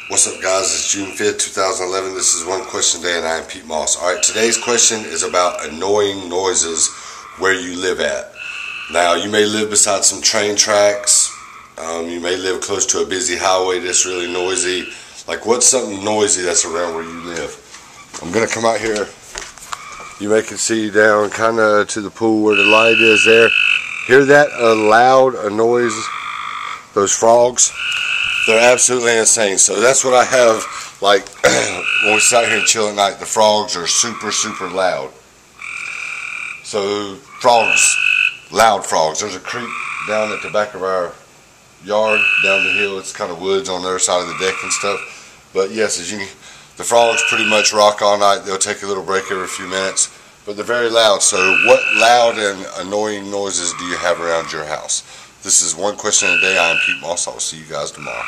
What's up, guys? It's June 5th, 2011. This is One Question a Day, and I am Pete Moss. Alright, today's question is about annoying noises where you live at. Now, you may live beside some train tracks. You may live close to a busy highway that's really noisy. Like, what's something noisy that's around where you live? I'm going to come out here. You may can see down kind of to the pool where the light is there. Hear that loud noise? Those frogs? They're absolutely insane. So that's what I have, like, when we sit out here and chill at night, the frogs are super, super loud. So frogs, loud frogs. There's a creek down at the back of our yard, down the hill. It's kind of woods on the other side of the deck and stuff. But yes, the frogs pretty much rock all night. They'll take a little break every few minutes. But they're very loud. So what loud and annoying noises do you have around your house? This is One Question a Day. I am Pete Moss. I will see you guys tomorrow.